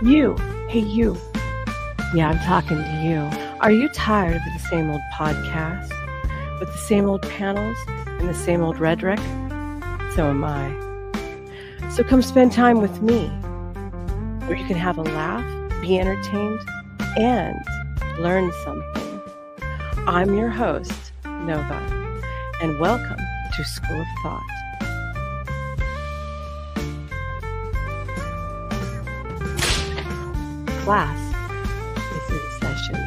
You. Hey, you. Yeah, I'm talking to you. Are you tired of the same old podcast with the same old panels and the same old rhetoric? So am I. So come spend time with me, where you can have a laugh, be entertained, and learn something. I'm your host, Nova, and welcome to School of Thought. Class is in session.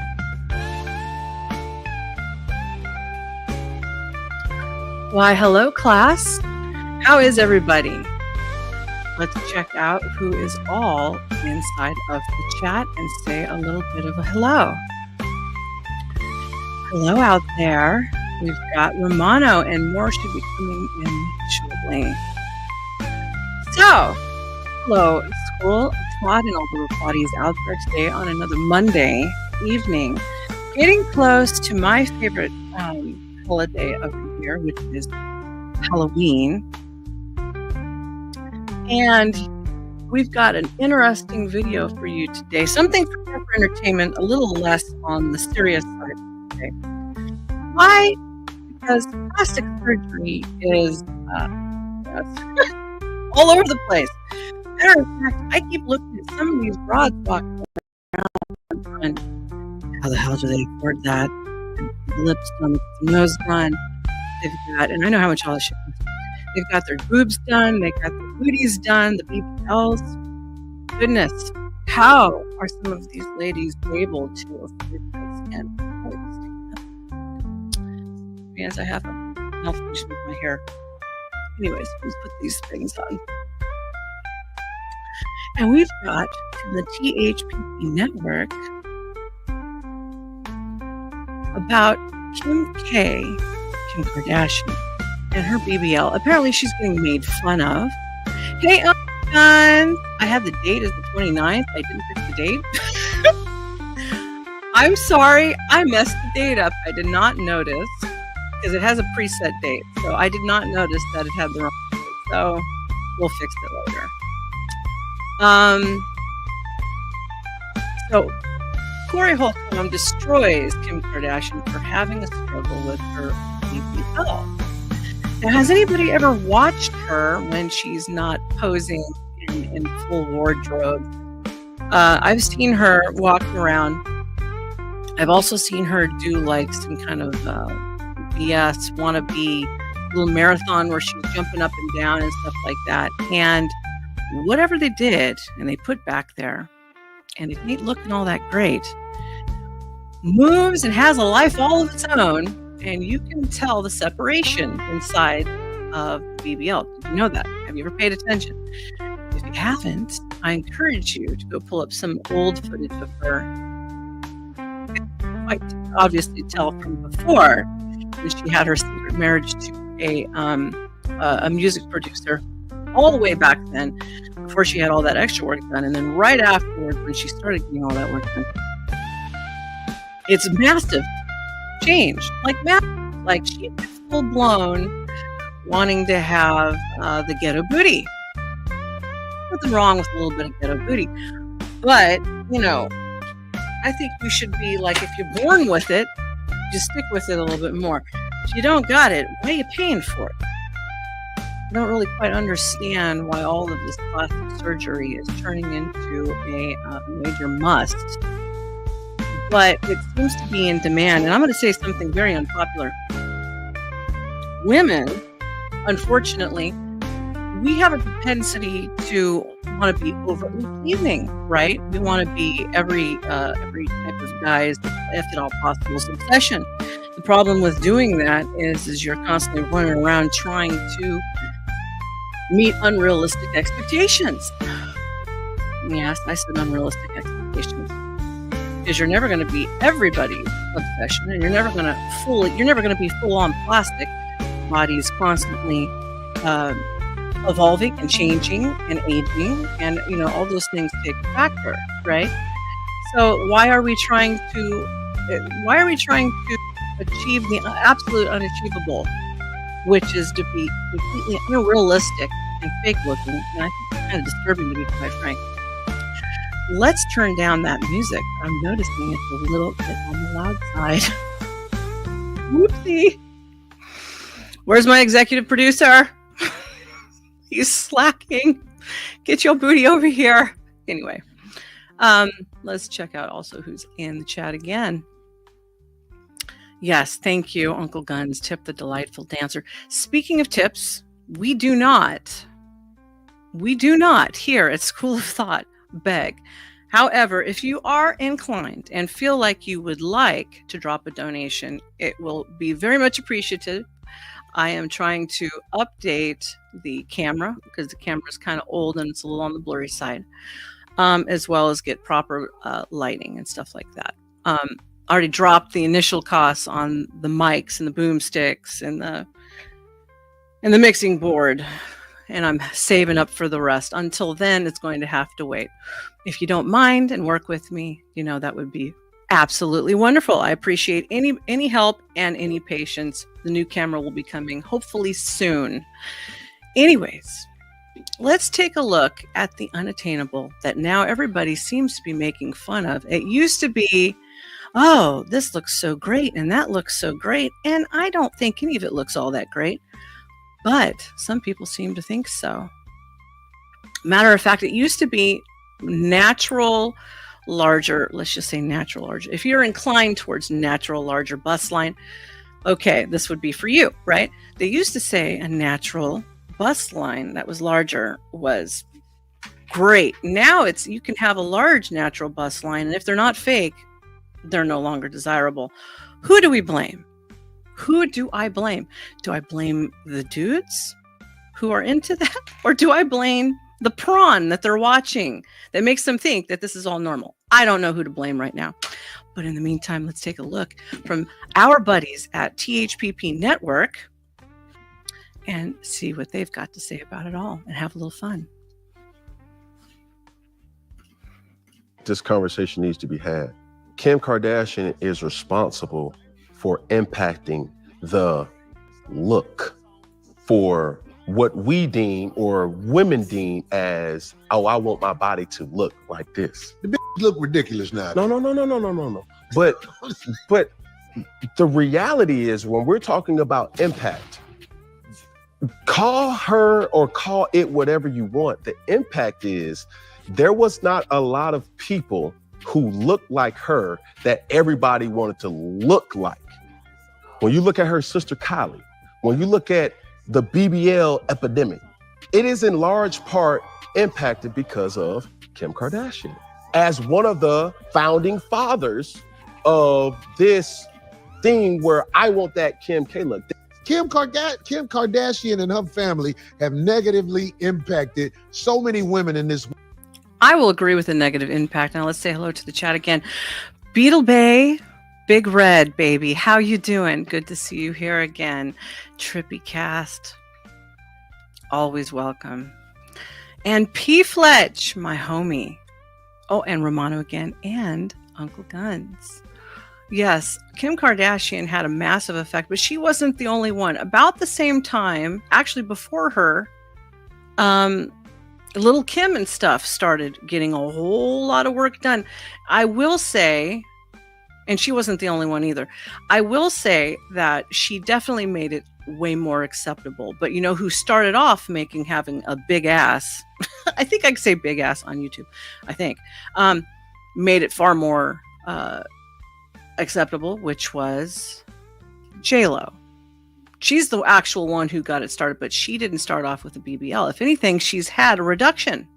Why, hello, class. How is everybody? Let's check out who is all inside of the chat and say a little bit of a hello. Hello out there. We've got Romano and more should be coming in shortly. So, hello, School of Thought and all the bodies out there today on another Monday evening. Getting close to my favorite holiday of the year, which is Halloween. And we've got an interesting video for you today. Something for entertainment, a little less on the serious side today. Why? Because plastic surgery is all over the place. Matter of fact, I keep looking at some of these broads walking around and how the hell do they afford that? The lips done, the nose done. They've got, and I know how much all this shit costs. They've got their boobs done, they've got their booties done, the BBLs. Goodness, how are some of these ladies able to afford this? And as I have a malfunction with my hair. Anyways, let's put these things on. And we've got from the THPP network about Kim Kardashian, and her BBL. Apparently she's getting made fun of. Hey, guys, I have the date as the 29th. I didn't pick the date. I'm sorry, I messed the date up. I did not notice, because it has a preset date. So I did not notice that it had the wrong date. So we'll fix it later. So Corey Holcomb destroys Kim Kardashian for having a struggle with her BBL. Now, has anybody ever watched her when she's not posing in full wardrobe? I've seen her walking around. I've also seen her do like some kind of BS wannabe little marathon where she's jumping up and down and stuff like that. And whatever they did and they put back there, and it ain't looking all that great, moves and has a life all of its own, and you can tell the separation inside of BBL. Did you know that? Have you ever paid attention? If you haven't, I encourage you to go pull up some old footage of her. Quite obviously tell from before when she had her secret marriage to a music producer all the way back then, before she had all that extra work done, and then right afterwards when she started getting all that work done. It's massive change, like she was full blown wanting to have the ghetto booty. Nothing wrong with a little bit of ghetto booty, but I think you should be like, if you're born with it, just stick with it a little bit more. If you don't got it, why are you paying for it? I don't really quite understand why all of this plastic surgery is turning into a major must. But it seems to be in demand. And I'm going to say something very unpopular. Women, unfortunately, we have a propensity to want to be overtly pleasing, right? We want to be every type of guy's, if at all possible, obsession. The problem with doing that is you're constantly running around trying to meet unrealistic expectations. Yes, I said unrealistic expectations. Because you're never going to be everybody's obsession, and you're never going to be full on plastic. Body's constantly evolving and changing and aging, and all those things take a factor, right? So why are we trying to achieve the absolute unachievable, which is to be completely unrealistic and fake looking, and I think it's kind of disturbing to be quite frank. Let's turn down that music. I'm noticing it's a little bit on the loud side. Whoopsie. Where's my executive producer? He's slacking. Get your booty over here. Anyway, let's check out also who's in the chat again. Yes, thank you, Uncle Guns. Tip the delightful dancer. Speaking of tips, we do not here at School of Thought beg. However, if you are inclined and feel like you would like to drop a donation, it will be very much appreciated. I am trying to update the camera because the camera is kind of old and it's a little on the blurry side, as well as get proper lighting and stuff like that. I already dropped the initial costs on the mics and the boomsticks and the mixing board, and I'm saving up for the rest. Until then, it's going to have to wait. If you don't mind and work with me, that would be absolutely wonderful. I appreciate any help and any patience. The new camera will be coming hopefully soon. Anyways, let's take a look at the unattainable that now everybody seems to be making fun of. It used to be, oh, this looks so great and that looks so great, and I don't think any of it looks all that great. But some people seem to think so. Matter of fact, it used to be natural, larger, let's just say natural, larger. If you're inclined towards natural, larger bust line, okay, this would be for you, right? They used to say a natural bust line that was larger was great. Now you can have a large natural bust line, and if they're not fake, they're no longer desirable. Who do we blame? Who do I blame? Do I blame the dudes who are into that? Or do I blame the prawn that they're watching that makes them think that this is all normal? I don't know who to blame right now. But in the meantime, let's take a look from our buddies at THPP Network and see what they've got to say about it all and have a little fun. This conversation needs to be had. Kim Kardashian is responsible for impacting the look for what we deem or women deem as, oh, I want my body to look like this. The bitch look ridiculous now. No. But the reality is, when we're talking about impact, call her or call it whatever you want. The impact is there was not a lot of people who looked like her that everybody wanted to look like. When you look at her sister Kylie, when you look at the BBL epidemic, it is in large part impacted because of Kim Kardashian. As one of the founding fathers of this thing where I want that Kim K look. Kim Kardashian and her family have negatively impacted so many women in this. I will agree with the negative impact. Now let's say hello to the chat again. Beetle Bay, Big Red, baby. How you doing? Good to see you here again. Trippy Cast, always welcome. And P Fletch, my homie. Oh, and Romano again, and Uncle Guns. Yes, Kim Kardashian had a massive effect, but she wasn't the only one. About the same time, actually before her, Little Kim and stuff started getting a whole lot of work done. I will say, and she wasn't the only one either, I will say that she definitely made it way more acceptable. But you know who started off having a big ass? I think I could say big ass on YouTube. I think made it far more acceptable, which was J-Lo. She's the actual one who got it started, but she didn't start off with a BBL. If anything, she's had a reduction.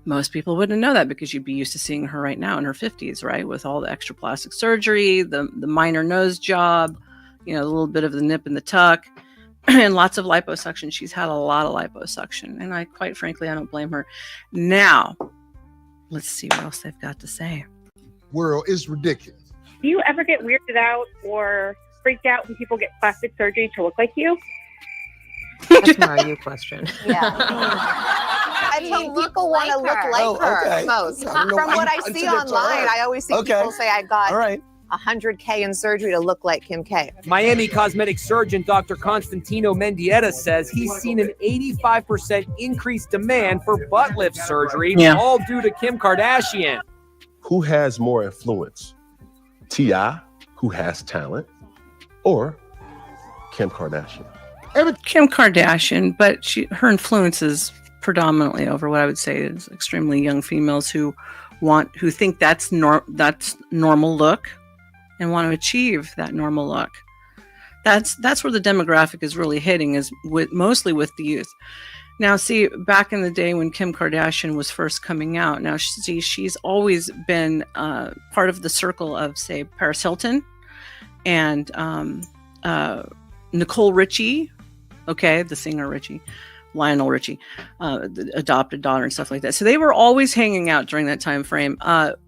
Most people wouldn't know that because you'd be used to seeing her right now in her 50s, right? With all the extra plastic surgery, the minor nose job, a little bit of the nip and the tuck, and lots of liposuction. She's had a lot of liposuction, and quite frankly, I don't blame her. Now, let's see what else they've got to say. World is ridiculous. Do you ever get weirded out or freaked out when people get plastic surgery to look like you? That's more a you question. Yeah. I mean, people want to look like her most. From what I see online, I always see people say, I got $100K in surgery to look like Kim K. Miami cosmetic surgeon Dr. Constantino Mendieta says he's seen an 85% increased demand for butt lift surgery, all due to Kim Kardashian. Who has more influence? T.I., who has talent, or Kim Kardashian? Kim Kardashian, but her influence is predominantly over what I would say is extremely young females who think that's normal look and want to achieve that normal look. That's where the demographic is really hitting, is mostly with the youth. Now, see, back in the day when Kim Kardashian was first coming out, now she's always been part of the circle of, say, Paris Hilton and Nicole Richie, okay, the singer Richie, Lionel Richie, the adopted daughter and stuff like that. So they were always hanging out during that time frame.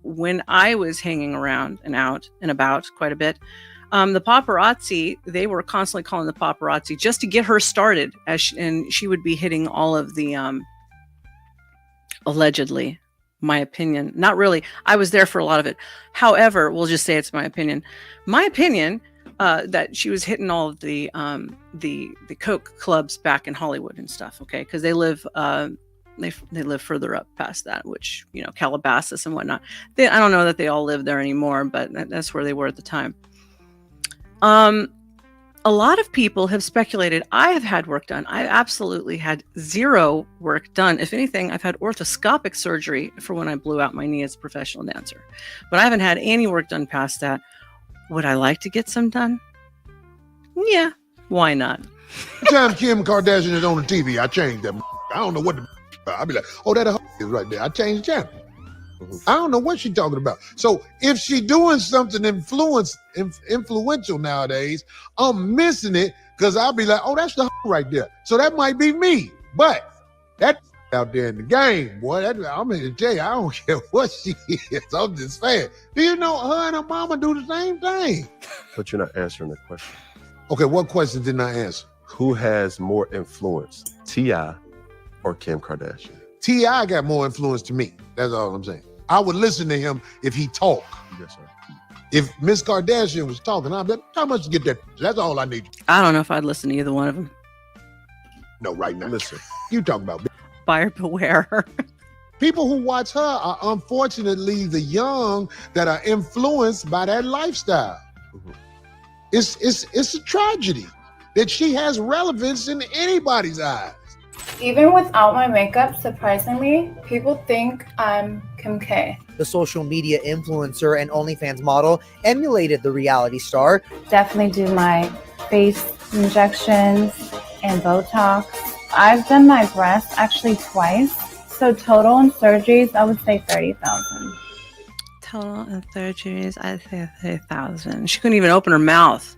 When I was hanging around and out and about quite a bit, the paparazzi, they were constantly calling the paparazzi just to get her started, and she would be hitting all of the allegedly, my opinion, not really, I was there for a lot of it. However, we'll just say it's my opinion that she was hitting all of the coke clubs back in Hollywood and stuff, okay, because they live further up past that, which, you know, Calabasas and whatnot. I don't know that they all live there anymore, but that's where they were at the time. A lot of people have speculated. I have had work done. I absolutely had zero work done. If anything, I've had orthoscopic surgery for when I blew out my knee as a professional dancer, but I haven't had any work done past that. Would I like to get some done? Yeah, why not? Every time Kim Kardashian is on the TV, I change that. I don't know what I'll be like, oh, that is right there. I changed the channel. I don't know what she's talking about. So if she doing something influential nowadays, I'm missing it because I'll be like, oh, that's the right there. So that might be me. But that out there in the game, boy, I'm here to tell you, I don't care what she is. I'm just saying. Do you know her and her mama do the same thing? But you're not answering the question. Okay, what question didn't I answer? Who has more influence, T.I. or Kim Kardashian? T.I. got more influence to me. That's all I'm saying. I would listen to him if he talked. Yes, sir. If Miss Kardashian was talking, I'd be like, how much to get that? That's all I need. I don't know if I'd listen to either one of them. No, right now. Listen. You talking about buyer beware. People who watch her are unfortunately the young that are influenced by that lifestyle. Mm-hmm. It's a tragedy that she has relevance in anybody's eyes. Even without my makeup, surprisingly, people think I'm Kim K. The social media influencer and OnlyFans model emulated the reality star. Definitely do my face injections and Botox. I've done my breasts actually twice. So total in surgeries, I would say 30,000. Total in surgeries, I'd say 30,000. She couldn't even open her mouth.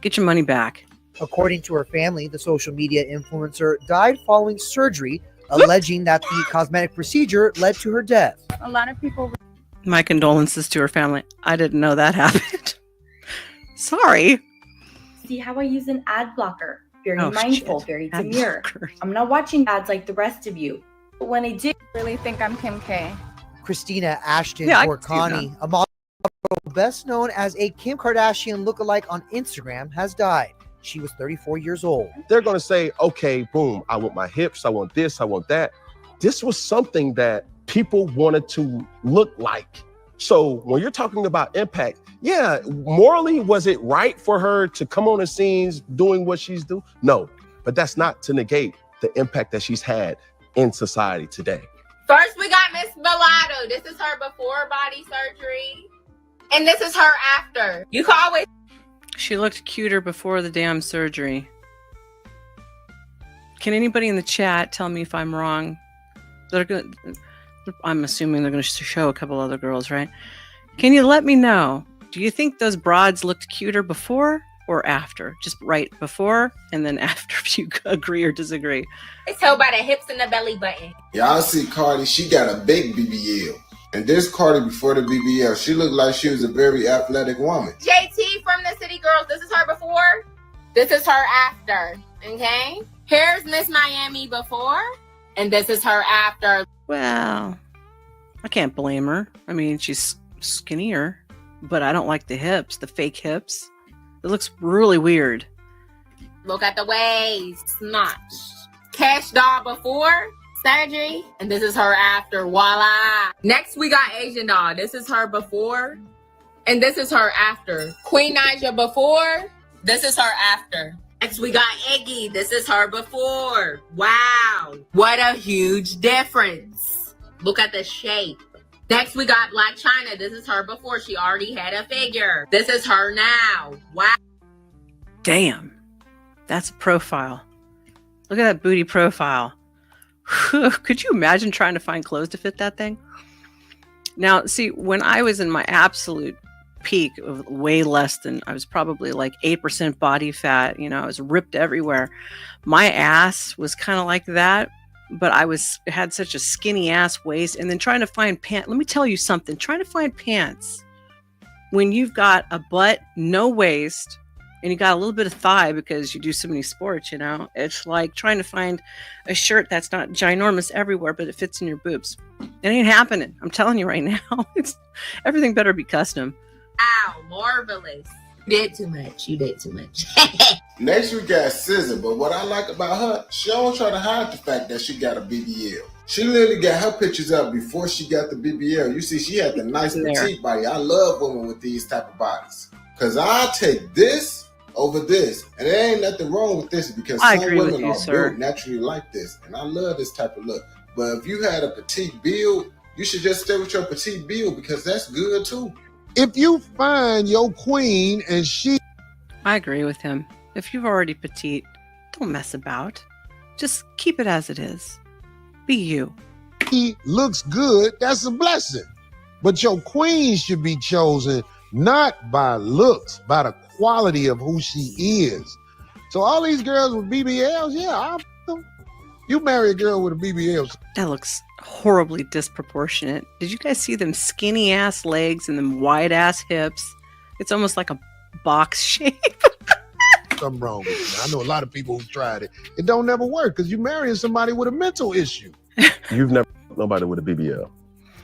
Get your money back. According to her family, the social media influencer died following surgery, alleging that the cosmetic procedure led to her death. A lot of people... My condolences to her family. I didn't know that happened. Sorry. See how I use an ad blocker. Very mindful, very demure. Blockers. I'm not watching ads like the rest of you. But when I do really think I'm Kim K. Christina Ashton Orkani, a model best known as a Kim Kardashian lookalike on Instagram, has died. She was 34 years old. They're going to say, okay, boom, I want my hips, I want this, I want that. This was something that people wanted to look like. So when you're talking about impact, yeah, morally, was it right for her to come on the scenes doing what she's doing? No, but that's not to negate the impact that she's had in society today. First, we got Miss Mulatto. This is her before body surgery. And this is her after. You can always... She looked cuter before the damn surgery. Can anybody in the chat tell me if I'm wrong? I'm assuming they're going to show a couple other girls, right? Can you let me know? Do you think those broads looked cuter before or after? Just right before and then after, if you agree or disagree. It's held by the hips and the belly button. Y'all see Cardi, she got a big BBL. And this Cardi before the BBL, she looked like she was a very athletic woman. JT from the City Girls, this is her before. This is her after, okay? Here's Miss Miami before, and this is her after. Well, I can't blame her. I mean, she's skinnier, but I don't like the hips, the fake hips. It looks really weird. Look at the waist. Notch. Cash doll before surgery, and this is her after. Voila. Next, we got Asian doll. This is her before, and this is her after. Queen Naija before. This is her after. Next, we got Iggy. This is her before. Wow. What a huge difference. Look at the shape. Next, we got Black China. This is her before. She already had a figure. This is her now. Wow. Damn. That's a profile. Look at that booty profile. Could you imagine trying to find clothes to fit that thing? Now, see, when I was in my absolute peak of way less than, I was probably like 8% body fat, you know, I was ripped everywhere. My ass was kind of like that, but I had such a skinny ass waist. And then trying to find pants, let me tell you something, trying to find pants when you've got a butt, no waist, and you got a little bit of thigh because you do so many sports, you know, it's like trying to find a shirt that's not ginormous everywhere, but it fits in your boobs. It ain't happening. I'm telling you right now. Everything better be custom. Wow, marvelous. You did too much. You did too much. Next we got SZA, but what I like about her, she don't try to hide the fact that she got a BBL. She literally got her pictures up before she got the BBL. You see, she had the nice petite body. I love women with these type of bodies. Because I take this over this. And there ain't nothing wrong with this because some women are built naturally like this. And I love this type of look. But if you had a petite build, you should just stay with your petite build because that's good too. If you find your queen and she... I agree with him. If you've already petite, don't mess about. Just keep it as it is. Be you. He looks good, that's a blessing. But your queen should be chosen not by looks, by the quality of who she is. So all these girls with BBLs, yeah, you marry a girl with a BBL. That looks horribly disproportionate. Did you guys see them skinny ass legs and them wide ass hips? It's almost like a box shape. Something wrong with it. I know a lot of people who tried it. It don't never work because you're marrying somebody with a mental issue. You've never nobody with a BBL.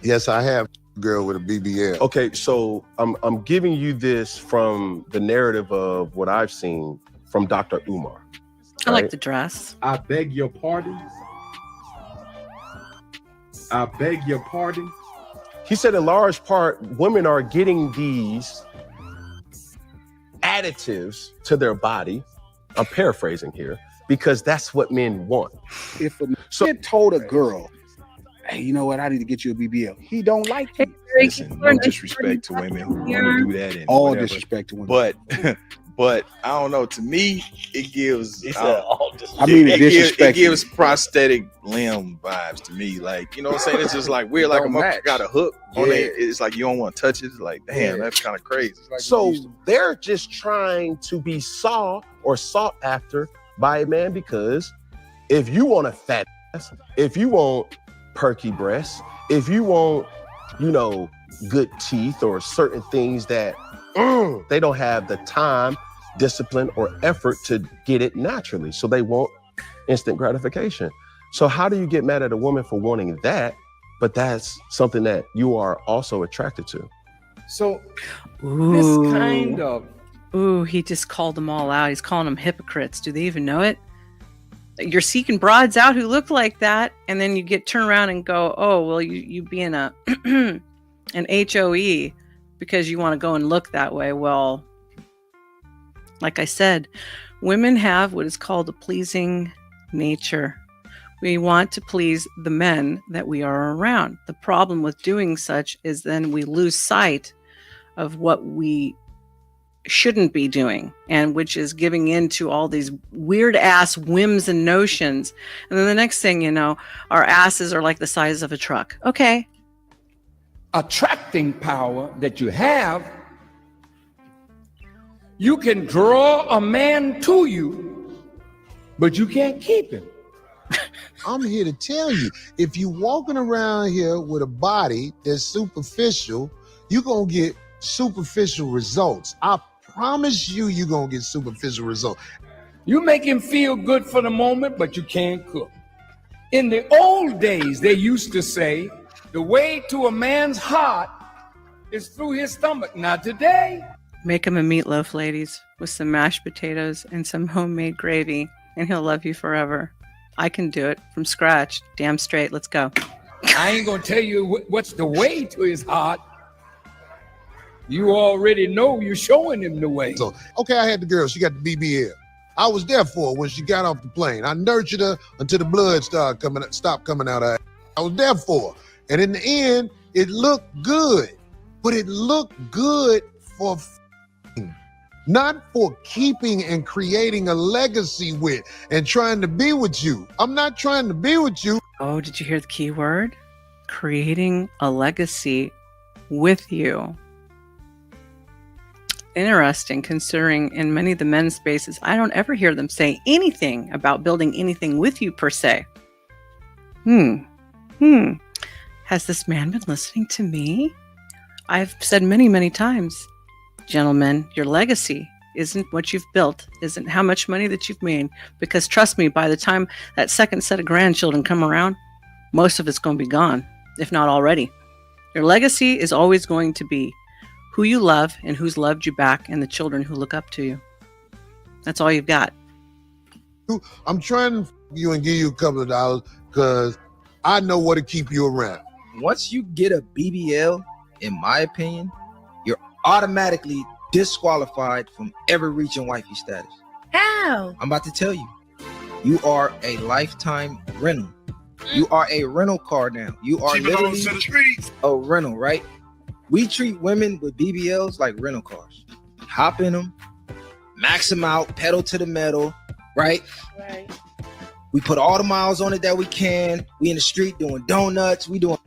Yes, I have a girl with a BBL. Okay, so I'm giving you this from the narrative of what I've seen from Dr. Umar. I like the dress. I beg your pardon. I beg your pardon. He said in large part, women are getting these additives to their body. I'm paraphrasing here because that's what men want. If a man told a girl, hey, you know what? I need to get you a BBL. He don't like it. Listen, no disrespect to women who want to do that. And all whatever. Disrespect to women. But I don't know. To me, it gives. It gives prosthetic limb vibes to me. Like, you know what I'm saying? It's just like weird. Like a motherfucker got a hook on it. It's like you don't want to touch it. It's like, damn, that's kind of crazy. So they're just trying to be sought after by a man because if you want a fat ass, if you want perky breasts, if you want, good teeth or certain things that they don't have the time, discipline, or effort to get it naturally. So they want instant gratification. So how do you get mad at a woman for wanting that, but that's something that you are also attracted to? So Ooh. this kind of... Ooh, he just called them all out. He's calling them hypocrites. Do they even know it? You're seeking broads out who look like that, and then you turn around and go, oh, well, you being a an HOE because you want to go and look that way. Well, like I said, women have what is called a pleasing nature. We want to please the men that we are around. The problem with doing such is then we lose sight of what we shouldn't be doing, and which is giving in to all these weird ass whims and notions. And then the next thing you know, our asses are like the size of a truck. Okay. Attracting power that you have, you can draw a man to you, but you can't keep him. I'm here to tell you, if you walking around here with a body that's superficial, you're going to get superficial results. I promise you're going to get superficial results. You make him feel good for the moment, but you can't cook. In the old days, they used to say, the way to a man's heart is through his stomach. Not today. Make him a meatloaf, ladies, with some mashed potatoes and some homemade gravy, and he'll love you forever. I can do it from scratch. Damn straight. Let's go. I ain't gonna tell you what's the way to his heart. You already know you're showing him the way. So, okay, I had the girl. She got the BBL. I was there for her when she got off the plane. I nurtured her until the blood stopped coming out of her. I was there for her. And in the end, it looked good. But it looked good for not for keeping and creating a legacy with and trying to be with you. I'm not trying to be with you. Oh, did you hear the key word? Creating a legacy with you. Interesting, considering in many of the men's spaces, I don't ever hear them say anything about building anything with you per se. Has this man been listening to me? I've said many, many times, gentlemen, your legacy isn't what you've built, isn't how much money that you've made, because trust me, by the time that second set of grandchildren come around, most of it's going to be gone, if not already. Your legacy is always going to be who you love and who's loved you back and the children who look up to you. That's all you've got. I'm trying to you and give you a couple of dollars because I know what to keep you around. Once you get a BBL, in my opinion, you're automatically disqualified from ever reaching wifey status. How? I'm about to tell you. You are a lifetime rental. You are a rental car now. You are literally a rental, right? We treat women with BBLs like rental cars. Hop in them, max them out, pedal to the metal, right? Right. We put all the miles on it that we can. We in the street doing donuts. We doing.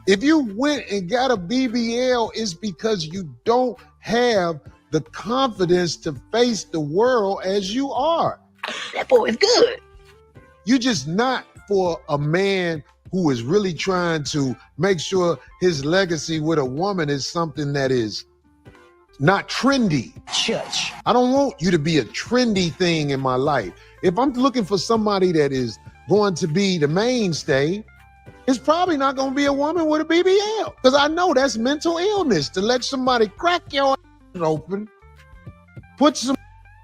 If you went and got a BBL, it's because you don't have the confidence to face the world as you are. That boy is good. You're just not for a man who is really trying to make sure his legacy with a woman is something that is not trendy. Church. I don't want you to be a trendy thing in my life. If I'm looking for somebody that is going to be the mainstay, it's probably not going to be a woman with a BBL. Because I know that's mental illness to let somebody crack your ass open, put some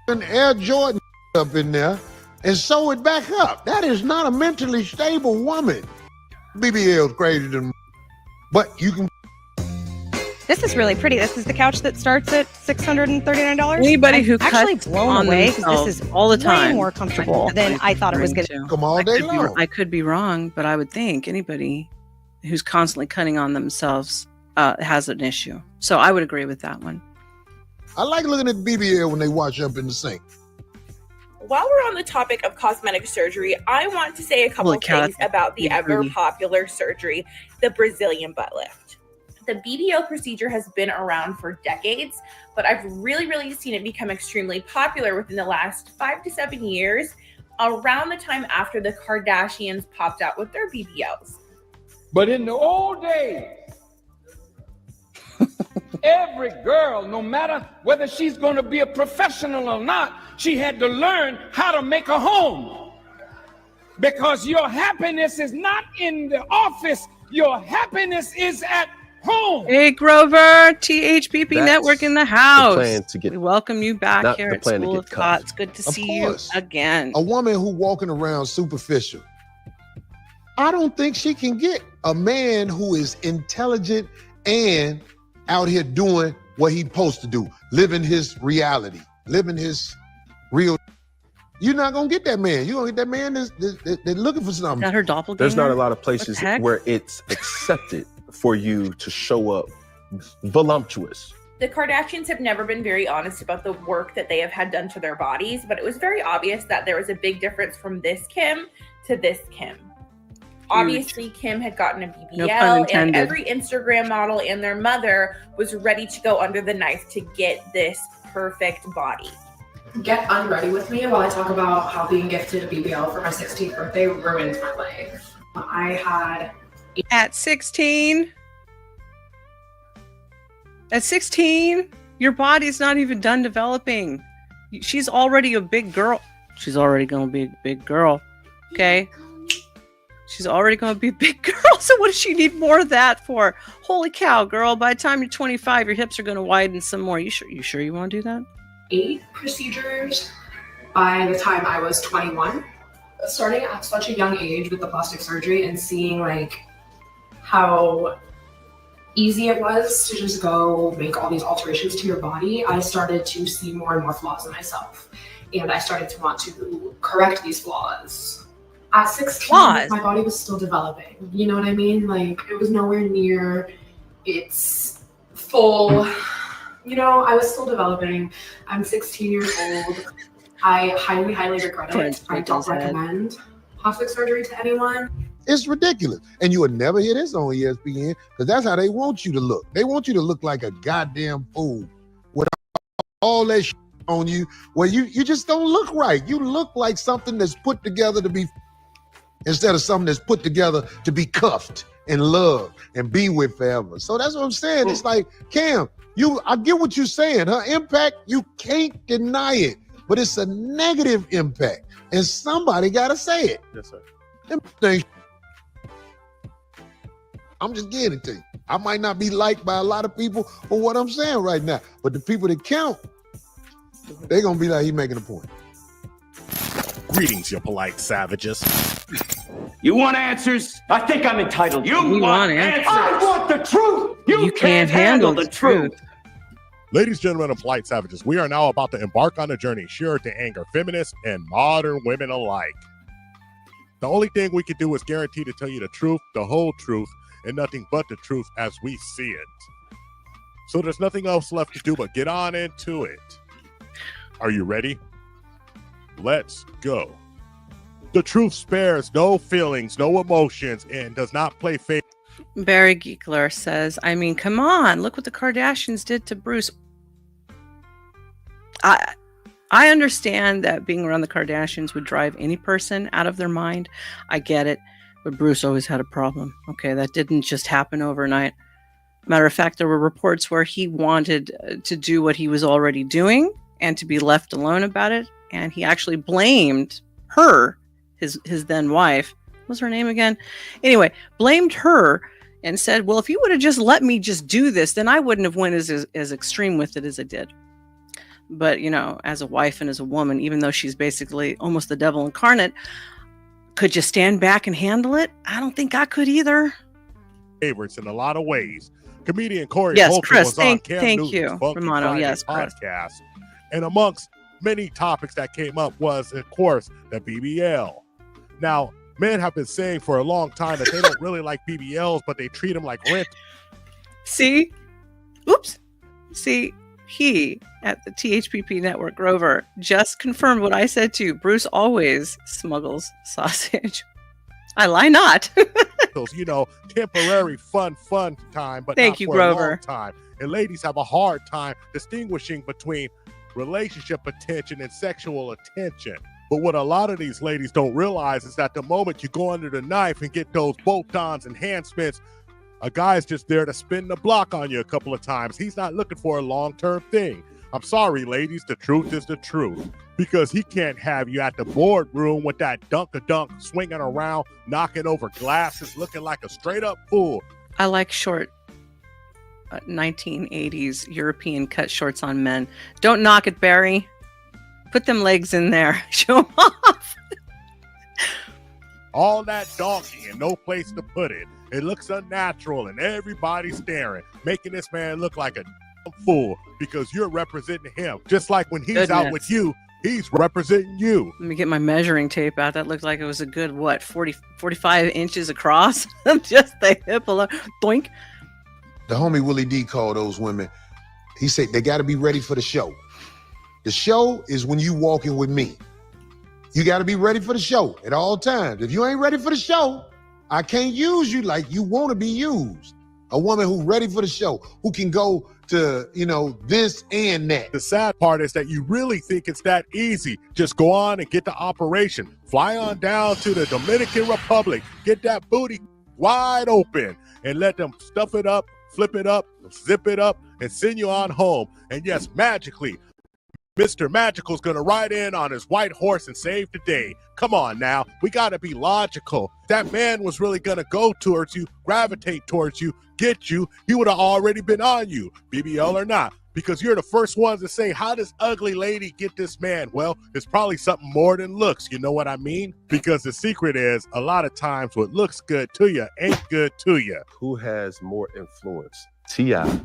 Air Jordan up in there, and sew it back up. That is not a mentally stable woman. BBL's crazy than, but you can. This is really pretty. This is the couch that starts at $639. Anybody who I'm actually cuts blown on away because themselves this is all the way time more comfortable than I thought it was going to. Come all day long. I could be wrong, but I would think anybody who's constantly cutting on themselves has an issue. So I would agree with that one. I like looking at BBL when they wash up in the sink. While we're on the topic of cosmetic surgery, I want to say a couple of things about the ever popular surgery, the Brazilian butt lift. The BBL procedure has been around for decades, but I've really seen it become extremely popular within the last 5 to 7 years, around the time after the Kardashians popped out with their BBLs. But in the old days, every girl, no matter whether she's going to be a professional or not, she had to learn how to make a home. Because your happiness is not in the office, your happiness is at home. Hey, Grover, THPP That's Network in the house. the plan to get- We welcome you back not here the at plan to School get of cut. Thought. It's good to Of see you course. again. A woman who walking around superficial. I don't think she can get a man who is intelligent and out here doing what he's supposed to do, living his reality, living his real. You're not gonna get that man. You're gonna get that man that's looking for something. Got her doppelganger? There's not a lot of What places the heck? where it's accepted for you to show up voluptuous. The Kardashians have never been very honest about the work that they have had done to their bodies, but it was very obvious that there was a big difference from this Kim to this Kim. Obviously, Kim had gotten a BBL, No pun and intended. every Instagram model and their mother was ready to go under the knife to get this perfect body. Get unready with me while I talk about how being gifted a BBL for my 16th birthday ruined my life. I had At 16, your body's not even done developing. She's already a big girl. She's already going to be a big girl. Okay? She's already going to be a big girl, so what does she need more of that for? Holy cow, girl! By the time you're 25, your hips are going to widen some more. You sure you want to do that? 8 procedures by the time I was 21. Starting at such a young age with the plastic surgery and seeing like how easy it was to just go make all these alterations to your body, I started to see more and more flaws in myself. And I started to want to correct these flaws. At 16, my body was still developing. You know what I mean? Like, it was nowhere near its full, you know, I was still developing. I'm 16 years old. I highly, highly regret it. I don't recommend plastic surgery to anyone. It's ridiculous. And you would never hear this on ESPN because that's how they want you to look. They want you to look like a goddamn fool with all that shit on you where you just don't look right. You look like something that's put together to be instead of something that's put together to be cuffed and loved and be with forever. So that's what I'm saying. It's like, Cam, I get what you're saying. Her impact, you can't deny it, but it's a negative impact. And somebody got to say it. Yes, sir. I'm just getting it to you. I might not be liked by a lot of people for what I'm saying right now, but the people that count, they're going to be like, he making a point. Greetings, you polite savages. You want answers? I think I'm entitled. You want answers? I want the truth. You can't handle the truth. Ladies, gentlemen, and polite savages, we are now about to embark on a journey sure to anger feminists and modern women alike. The only thing we can do is guarantee to tell you the truth, the whole truth, and nothing but the truth as we see it. So there's nothing else left to do but get on into it. Are you ready? Let's go. The truth spares no feelings, no emotions, and does not play faith. Barry Geekler says, I mean, come on, look what the Kardashians did to Bruce. I understand that being around the Kardashians would drive any person out of their mind. I get it. But Bruce always had a problem. Okay, that didn't just happen overnight. Matter of fact, there were reports where he wanted to do what he was already doing and to be left alone about it. And he actually blamed her, his then wife. What was her name again? Anyway, blamed her and said, well, if you would have just let me just do this, then I wouldn't have went as extreme with it as I did. But, you know, as a wife and as a woman, even though she's basically almost the devil incarnate, could you stand back and handle it? I don't think I could either. Favorites in a lot of ways. Comedian Corey Yes, Holcomb Chris, was on Cam thank Newton's you, Funky Romano. Friday Yes, Chris. podcast. And amongst many topics that came up was, of course, the BBL. Now, men have been saying for a long time that they don't really like BBLs, but they treat them like rent. See? Oops. See, he at the THPP network, Grover, just confirmed what I said too. Bruce always smuggles sausage. I lie not. You know, temporary fun time, but Thank not you, for Grover. a long time. And ladies have a hard time distinguishing between relationship attention and sexual attention. But what a lot of these ladies don't realize is that the moment you go under the knife and get those bolt-ons and enhancements, a guy's just there to spin the block on you a couple of times. He's not looking for a long-term thing. I'm sorry, ladies, the truth is the truth. Because he can't have you at the boardroom with that dunk-a-dunk swinging around, knocking over glasses, looking like a straight-up fool. I like short 1980s European cut shorts on men. Don't knock it, Barry. Put them legs in there. Show them off. All that donkey and no place to put it. It looks unnatural and everybody's staring, making this man look like a fool because you're representing him. Just like when he's out with you, he's representing you. Let me get my measuring tape out. That looked like it was a good, 45 inches across? Just the hip alone. Doink. The homie Willie D called those women. He said they got to be ready for the show. The show is when you walking with me. You got to be ready for the show at all times. If you ain't ready for the show, I can't use you like you want to be used. A woman who's ready for the show, who can go to, you know, this and that. The sad part is that you really think it's that easy. Just go on and get the operation. Fly on down to the Dominican Republic. Get that booty wide open and let them stuff it up, flip it up, zip it up, and send you on home. And yes, magically, Mr. Magical's gonna ride in on his white horse and save the day. Come on now, we gotta be logical. That man was really gonna go towards you, gravitate towards you, get you. He would have already been on you, BBL or not, because you're the first ones to say, how does ugly lady get this man? Well, it's probably something more than looks, you know what I mean? Because the secret is, a lot of times what looks good to you ain't good to you. Who has more influence, T.I.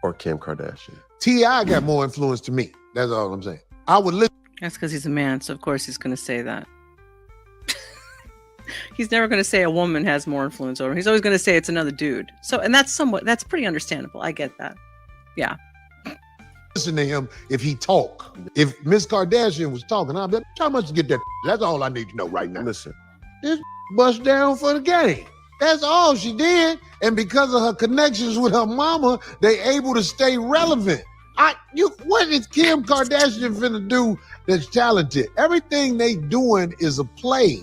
or Kim Kardashian? T.I. got more influence to me. That's all I'm saying. I would listen. That's because he's a man, so of course he's going to say that. He's never going to say a woman has more influence over him. He's always going to say it's another dude. So, and that's pretty understandable. I get that. Yeah. Listen to him if he talk. If Miss Kardashian was talking, I'd be like, how much to get that? That's all I need to know right now. Listen. This bust down for the game. That's all she did. And because of her connections with her mama, they able to stay relevant. What is Kim Kardashian finna do that's talented? Everything they doing is a play.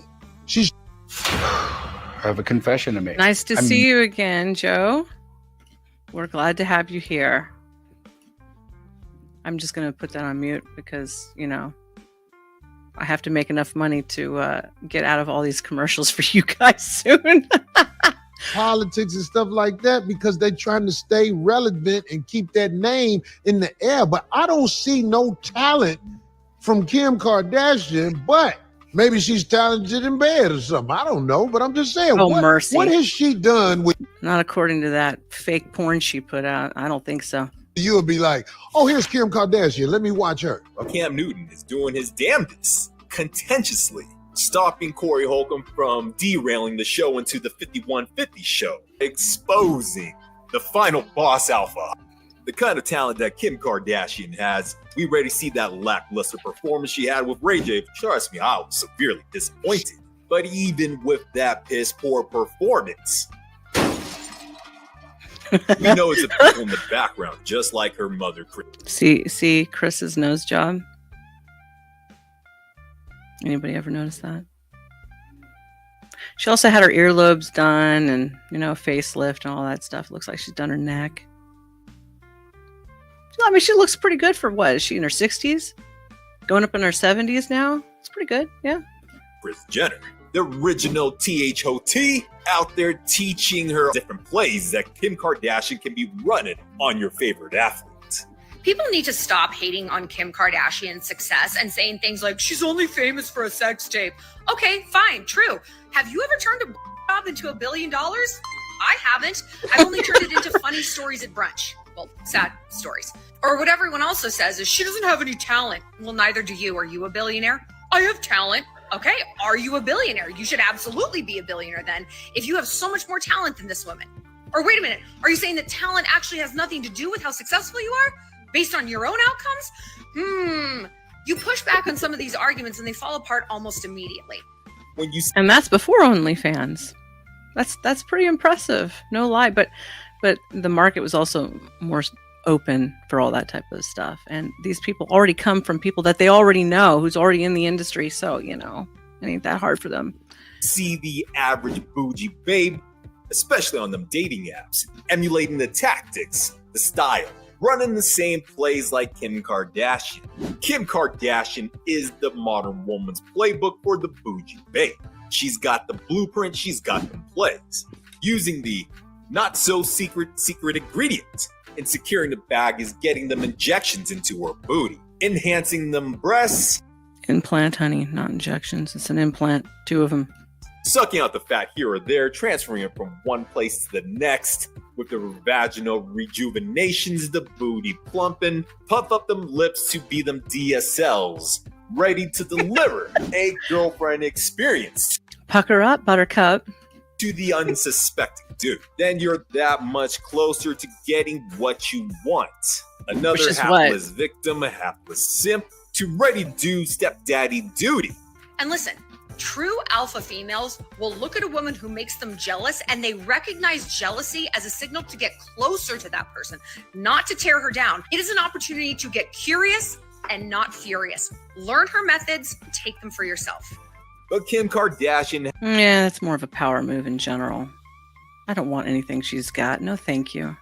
I have a confession to make. Nice to see you again, Joe. We're glad to have you here. I'm just going to put that on mute because, I have to make enough money to get out of all these commercials for you guys soon. Politics and stuff like that because they're trying to stay relevant and keep that name in the air. But I don't see no talent from Kim Kardashian, but maybe she's talented in bed or something. I don't know, but I'm just saying. Oh, mercy. What has she done with... Not according to that fake porn she put out. I don't think so. You'll be like, oh, here's Kim Kardashian. Let me watch her. Well, Cam Newton is doing his damnedest, contentiously, stopping Corey Holcomb from derailing the show into the 5150 show, exposing the final boss alpha. The kind of talent that Kim Kardashian has, we already see that lackluster performance she had with Ray J. Trust me, I was severely disappointed. But even with that piss poor performance, we know it's a people in the background, just like her mother, Chris. See Chris's nose job? Anybody ever notice that? She also had her earlobes done and, facelift and all that stuff. Looks like she's done her neck. I mean, she looks pretty good for what? Is she in her 60s? Going up in her 70s now? It's pretty good, yeah. Kris Jenner, the original THOT, out there teaching her different plays that Kim Kardashian can be running on your favorite athlete. People need to stop hating on Kim Kardashian's success and saying things like, she's only famous for a sex tape. Okay, fine, true. Have you ever turned a job into $1 billion? I haven't. I've only turned it into funny stories at brunch. Well, sad stories. Or what everyone also says is, she doesn't have any talent. Well, neither do you. Are you a billionaire? I have talent. Okay, are you a billionaire? You should absolutely be a billionaire then, if you have so much more talent than this woman. Or wait a minute, are you saying that talent actually has nothing to do with how successful you are? Based on your own outcomes? You push back on some of these arguments and they fall apart almost immediately. And that's before OnlyFans. That's pretty impressive, no lie. But the market was also more open for all that type of stuff. And these people already come from people that they already know, who's already in the industry. So, it ain't that hard for them. See the average bougie babe, especially on them dating apps, emulating the tactics, the style, running the same plays like Kim Kardashian. Kim Kardashian is the modern woman's playbook for the bougie babe. She's got the blueprint, she's got them plays. Using the not so secret ingredient. And securing the bag is getting them injections into her booty. Enhancing them breasts. Implant, honey, not injections. It's an implant, 2 of them. Sucking out the fat here or there, transferring it from one place to the next. With the vaginal rejuvenations, the booty plumping. Puff up them lips to be them DSLs. Ready to deliver a girlfriend experience. Pucker up, buttercup. To the unsuspecting dude. Then you're that much closer to getting what you want. Another hapless victim, a hapless simp, to ready to do stepdaddy duty. And listen, true alpha females will look at a woman who makes them jealous and they recognize jealousy as a signal to get closer to that person, not to tear her down. It is an opportunity to get curious and not furious. Learn her methods, take them for yourself. But Kim Kardashian... Yeah, that's more of a power move in general. I don't want anything she's got. No, thank you.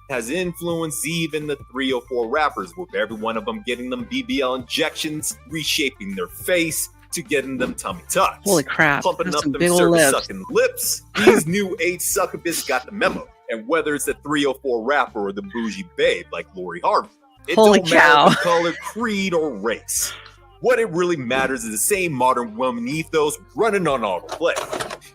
has influenced even the 304 rappers, with every one of them getting them BBL injections, reshaping their face, to getting them tummy tucks. Holy crap. Pumping That's up some them big old service lips. sucking lips. These new age succubists got the memo. And whether it's the 304 rapper or the bougie babe like Lori Harvey, it Holy don't matter cow. the color, creed, or race. What it really matters is the same modern woman ethos running on autoplay.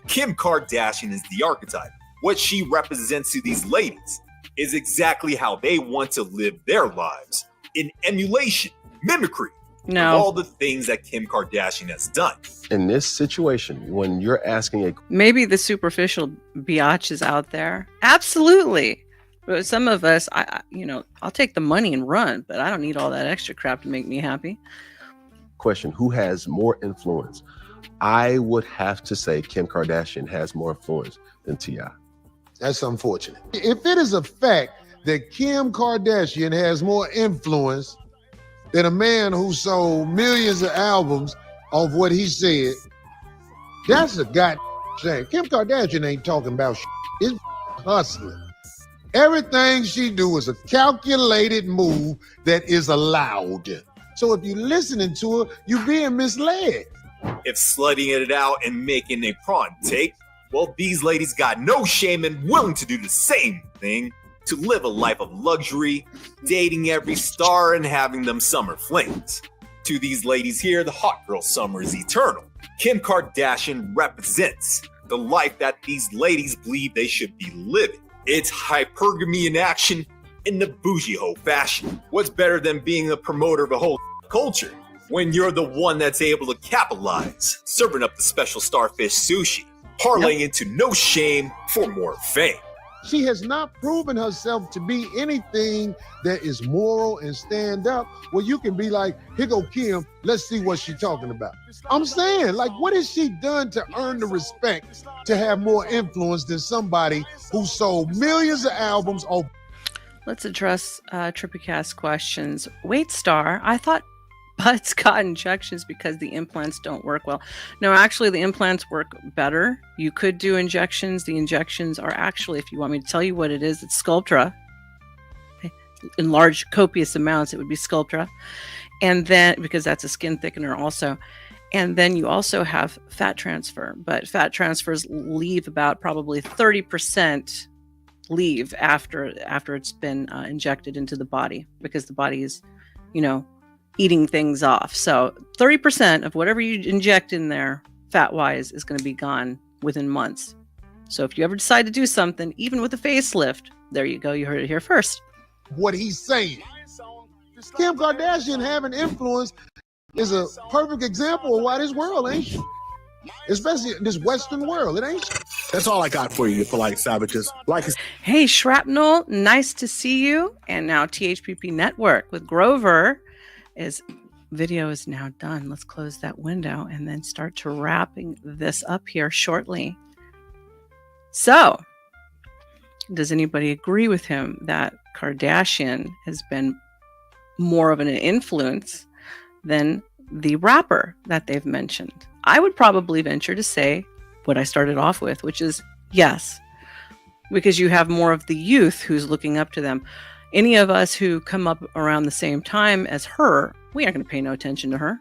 Kim Kardashian is the archetype. What she represents to these ladies is exactly how they want to live their lives, in emulation, mimicry, No. of all the things that Kim Kardashian has done. In this situation, when you're asking a Maybe the superficial biatches out there. Absolutely. But some of us, I'll take the money and run, but I don't need all that extra crap to make me happy. question, who has more influence? I would have to say Kim Kardashian has more influence than T.I. That's unfortunate. If it is a fact that Kim Kardashian has more influence than a man who sold millions of albums of what he said, that's a goddamn shame. Kim Kardashian ain't talking about shit. It's hustling. Everything she do is a calculated move that is allowed. So if you're listening to her, you're being misled. If slutting it out and making a prawn take, well, these ladies got no shame and willing to do the same thing, to live a life of luxury, dating every star and having them summer flings. To these ladies here, the hot girl summer is eternal. Kim Kardashian represents the life that these ladies believe they should be living. It's hypergamy in action in the bougie hoe fashion. What's better than being a promoter of a whole culture when you're the one that's able to capitalize, serving up the special starfish sushi, parlaying into no shame for more fame. She has not proven herself to be anything that is moral and stand up where you can be like, here go Kim, let's see what she's talking about. I'm saying, like, what has she done to earn the respect to have more influence than somebody who sold millions of albums? Let's address Trippycast questions. Wait, Star, I thought butts got injections because the implants don't work well. No, actually, the implants work better. You could do injections. The injections are actually, if you want me to tell you what it is, it's Sculptra. In large, copious amounts, it would be Sculptra. And then, because that's a skin thickener also. And then you also have fat transfer. But fat transfers leave about probably 30% leave after it's been injected into the body, because the body is, eating things off. So 30% of whatever you inject in there, fat-wise, is going to be gone within months. So if you ever decide to do something, even with a facelift, there you go. You heard it here first. What he's saying. Kim Kardashian having influence is a perfect example of why this world ain't shit. Especially this Western world. It ain't shit. That's all I got for you, polite savages. Hey, Shrapnel, nice to see you. And now THPP Network with Grover. Video is now done. Let's close that window and then start to wrapping this up here shortly. So, does anybody agree with him that Kardashian has been more of an influence than the rapper that they've mentioned? I would probably venture to say what I started off with, which is yes, because you have more of the youth who's looking up to them. Any of us who come up around the same time as her, we aren't going to pay no attention to her.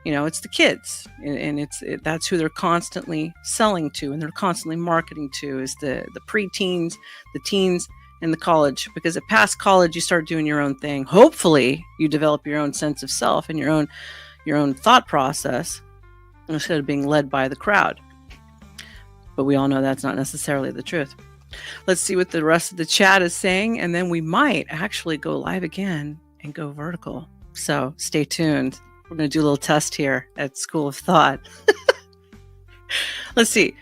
It's the kids, and that's who they're constantly selling to, and they're constantly marketing to, is the preteens, the teens, and the college. Because at past college, you start doing your own thing. Hopefully, you develop your own sense of self and your own thought process instead of being led by the crowd. But we all know that's not necessarily the truth. Let's see what the rest of the chat is saying, and then we might actually go live again and go vertical. So stay tuned. We're going to do a little test here at School of Thought. Let's see.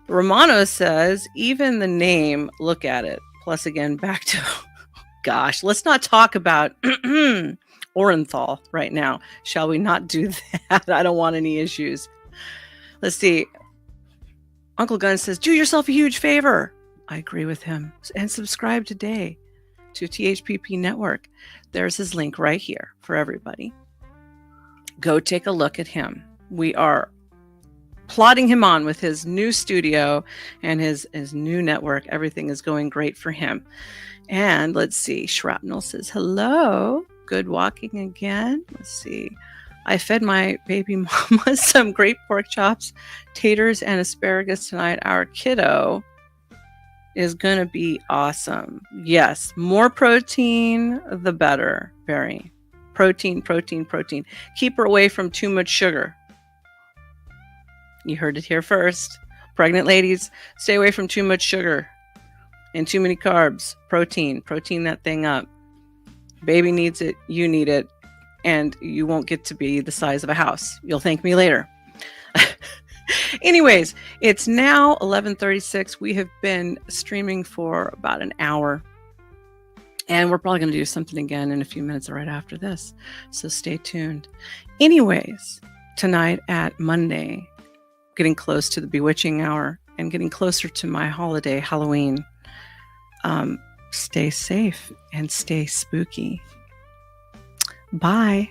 Romano says, even the name, look at it. Plus, again, back to, gosh, let's not talk about Orenthal right now. Shall we not do that? I don't want any issues. Let's see. Uncle Gunn says, do yourself a huge favor. I agree with him. And subscribe today to THPP Network. There's his link right here for everybody. Go take a look at him. We are plodding him on with his new studio and his new network. Everything is going great for him. And let's see, Shrapnel says, hello, good walking again. Let's see. I fed my baby mama some great pork chops, taters, and asparagus tonight. Our kiddo is going to be awesome. Yes, more protein, the better, Barry. Protein, protein, protein. Keep her away from too much sugar. You heard it here first. Pregnant ladies, stay away from too much sugar and too many carbs. Protein that thing up. Baby needs it, you need it, and you won't get to be the size of a house. You'll thank me later. Anyways, it's now 11:36. We have been streaming for about an hour, and we're probably going to do something again in a few minutes right after this, so stay tuned. Anyways, tonight at Monday, getting close to the bewitching hour and getting closer to my holiday, Halloween. Stay safe and stay spooky. Bye.